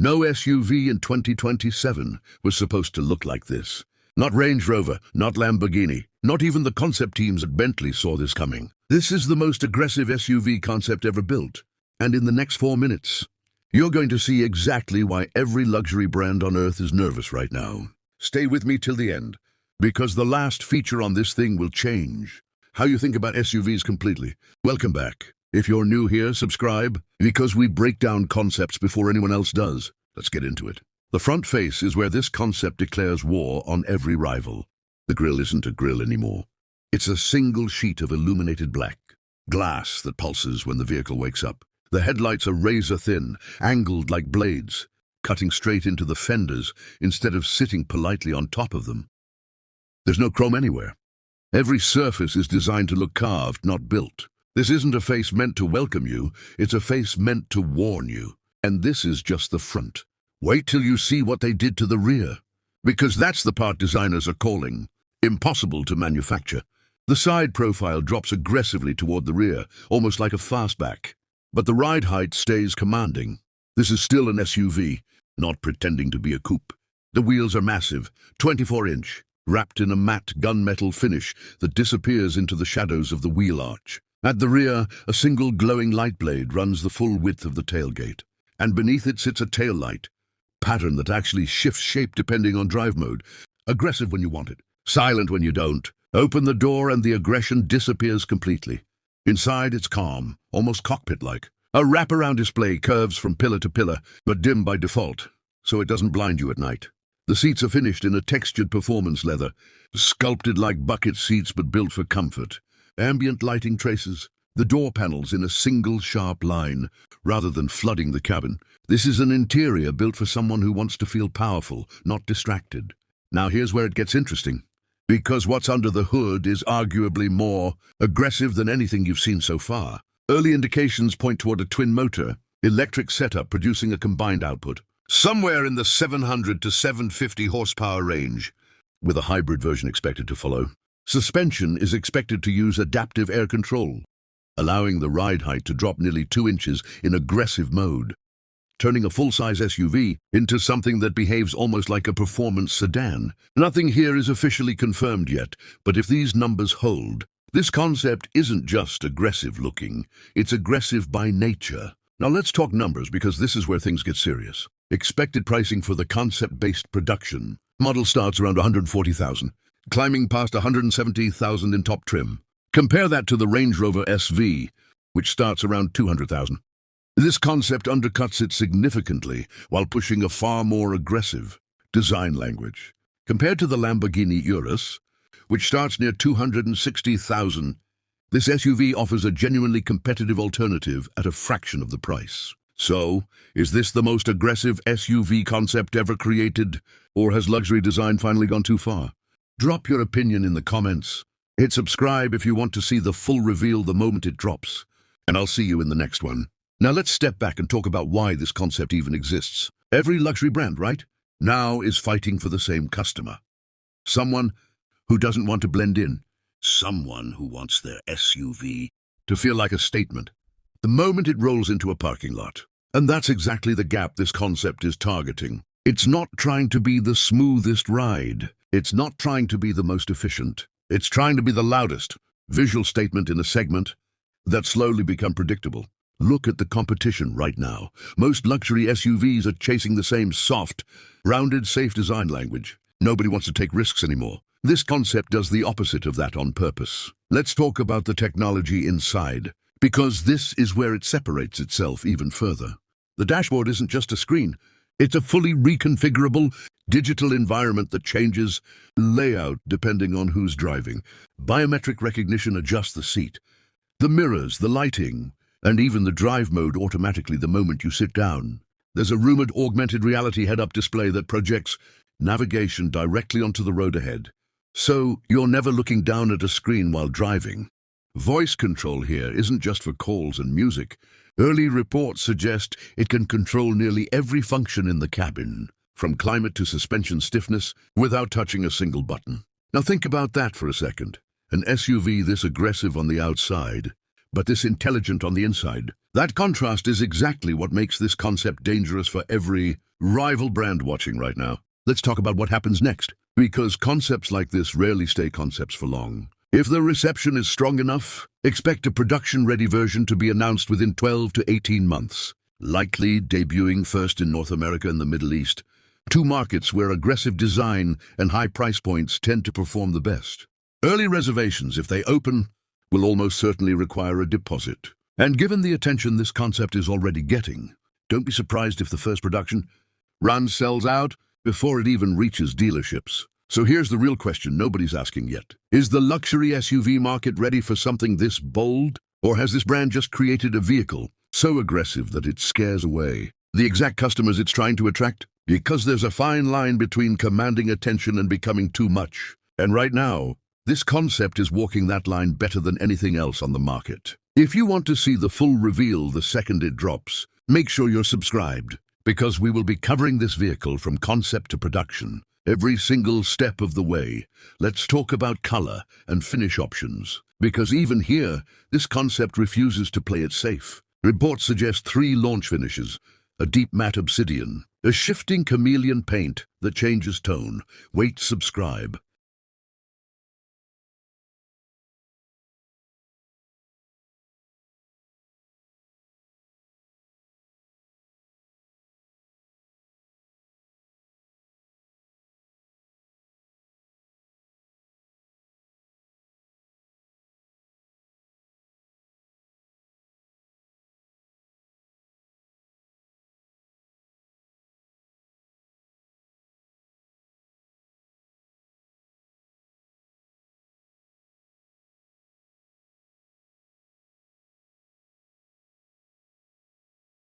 No SUV in 2027 was supposed to look like this. Not Range Rover, not Lamborghini, not even the concept teams at Bentley saw this coming. This is the most aggressive SUV concept ever built. And in the next 4 minutes, you're going to see exactly why every luxury brand on Earth is nervous right now. Stay with me till the end, because the last feature on this thing will change how you think about SUVs completely. Welcome back. If you're new here, subscribe, because we break down concepts before anyone else does. Let's get into it. The front face is where this concept declares war on every rival. The grille isn't a grille anymore. It's a single sheet of illuminated black, glass that pulses when the vehicle wakes up. The headlights are razor-thin, angled like blades, cutting straight into the fenders instead of sitting politely on top of them. There's no chrome anywhere. Every surface is designed to look carved, not built. This isn't a face meant to welcome you, it's a face meant to warn you. And this is just the front. Wait till you see what they did to the rear, because that's the part designers are calling impossible to manufacture. The side profile drops aggressively toward the rear, almost like a fastback, but the ride height stays commanding. This is still an SUV, not pretending to be a coupe. The wheels are massive, 24-inch, wrapped in a matte gunmetal finish that disappears into the shadows of the wheel arch. At the rear, a single glowing light blade runs the full width of the tailgate, and beneath it sits a tail light, pattern that actually shifts shape depending on drive mode. Aggressive when you want it, silent when you don't. Open the door and the aggression disappears completely. Inside it's calm, almost cockpit-like. A wraparound display curves from pillar to pillar, but dim by default, so it doesn't blind you at night. The seats are finished in a textured performance leather, sculpted like bucket seats but built for comfort. Ambient lighting traces the door panels in a single sharp line, rather than flooding the cabin. This is an interior built for someone who wants to feel powerful, not distracted. Now here's where it gets interesting, because what's under the hood is arguably more aggressive than anything you've seen so far. Early indications point toward a twin-motor, electric setup producing a combined output, somewhere in the 700 to 750 horsepower range, with a hybrid version expected to follow. Suspension is expected to use adaptive air control, allowing the ride height to drop nearly 2 inches in aggressive mode, turning a full-size SUV into something that behaves almost like a performance sedan. Nothing here is officially confirmed yet, but if these numbers hold, this concept isn't just aggressive-looking, it's aggressive by nature. Now let's talk numbers, because this is where things get serious. Expected pricing for the concept-based production. Model starts around $140,000, climbing past $170,000 in top trim. Compare that to the Range Rover SV, which starts around $200,000. This concept undercuts it significantly while pushing a far more aggressive design language. Compared to the Lamborghini Urus, which starts near $260,000, this SUV offers a genuinely competitive alternative at a fraction of the price. So, is this the most aggressive SUV concept ever created, or has luxury design finally gone too far? Drop your opinion in the comments. Hit subscribe if you want to see the full reveal the moment it drops. And I'll see you in the next one. Now let's step back and talk about why this concept even exists. Every luxury brand, right, now is fighting for the same customer. Someone who doesn't want to blend in. Someone who wants their SUV to feel like a statement the moment it rolls into a parking lot. And that's exactly the gap this concept is targeting. It's not trying to be the smoothest ride. It's not trying to be the most efficient. It's trying to be the loudest visual statement in a segment that's slowly become predictable. Look at the competition right now. Most luxury SUVs are chasing the same soft, rounded, safe design language. Nobody wants to take risks anymore. This concept does the opposite of that on purpose. Let's talk about the technology inside, because this is where it separates itself even further. The dashboard isn't just a screen. It's a fully reconfigurable digital environment that changes layout depending on who's driving. Biometric recognition adjusts the seat, the mirrors, the lighting, and even the drive mode automatically the moment you sit down. There's a rumored augmented reality head-up display that projects navigation directly onto the road ahead, so you're never looking down at a screen while driving. Voice control here isn't just for calls and music. Early reports suggest it can control nearly every function in the cabin, from climate to suspension stiffness, without touching a single button. Now think about that for a second. An SUV this aggressive on the outside, but this intelligent on the inside. That contrast is exactly what makes this concept dangerous for every rival brand watching right now. Let's talk about what happens next, because concepts like this rarely stay concepts for long. If the reception is strong enough, expect a production-ready version to be announced within 12 to 18 months, likely debuting first in North America and the Middle East, two markets where aggressive design and high price points tend to perform the best. Early reservations, if they open, will almost certainly require a deposit. And given the attention this concept is already getting, don't be surprised if the first production run sells out before it even reaches dealerships. So here's the real question nobody's asking yet. Is the luxury SUV market ready for something this bold? Or has this brand just created a vehicle so aggressive that it scares away the exact customers it's trying to attract? Because there's a fine line between commanding attention and becoming too much. And right now, this concept is walking that line better than anything else on the market. If you want to see the full reveal the second it drops, make sure you're subscribed, because we will be covering this vehicle from concept to production, every single step of the way. Let's talk about color and finish options, because even here, this concept refuses to play it safe. Reports suggest 3 launch finishes: a deep matte obsidian, a shifting chameleon paint that changes tone. Wait, subscribe.